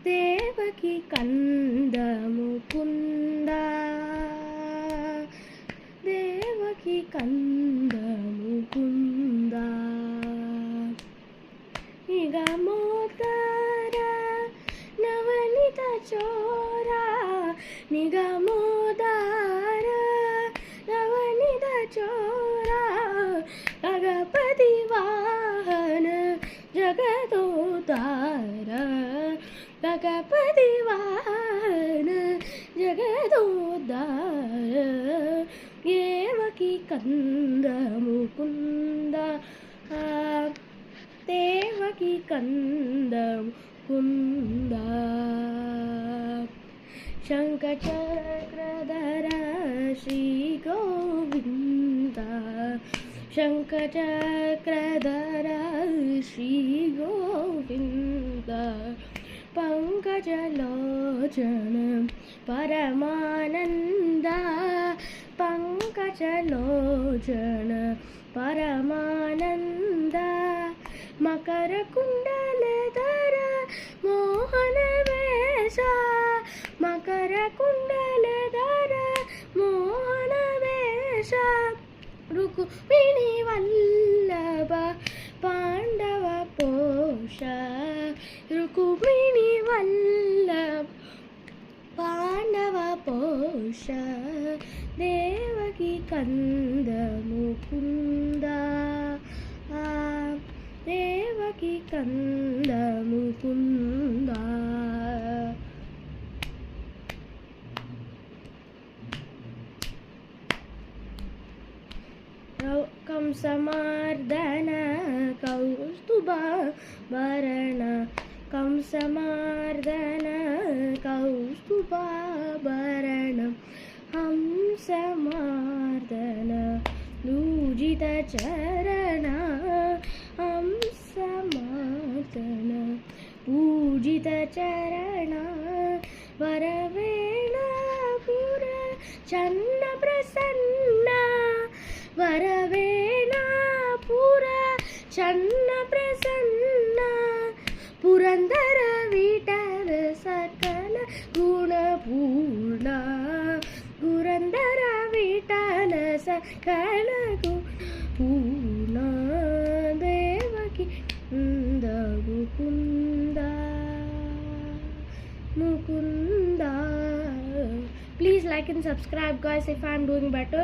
దేవకి కంద ముకుంద, దేవకి కంద ముకుంద, నిగమోదర నవనిత చోర, నిగమోదర నవనిత చోర, గగపతి వాహన జగదోదార, గగపతి వాహన జగదోదార, దేవకి కంద ముకుంద, దేవకి కంద ముకుంద, శంఖచక్రధర శ్రీ గోవింద, శంఖచక్రధర శ్రీ గోవింద, పంకజలోచన పరమానంద, పంకజలోచన పరమానంద, మకర కుండలధర మోహన వేష, మకర కుండలధర మోహన వేష, రుక్మిణి వల్లభ పాండవ పోష, రుక్మిణి వల్లభ పాండవ పోష, దేవకి కంద ముకుంద, దేవకి కంద ముకుంద. కంసమార్దన కౌస్తుభాభరణ, కంసమార్దన కౌస్తుభాభరణ, హంసమార్దన లూజిత చరణ, హంసమార్దన పూజిత చరణ, వరవేణాపుర చన్న ప్రసన్న, వరవేణాపుర చన్న ప్రసన్న, పురందర విఠల సకల గుణపూర్ణ, పురందర విఠల సకల గుణపూర్ణ, దేవకి కంద Mukunda Mukunda. Please like and subscribe guys if I'm doing better.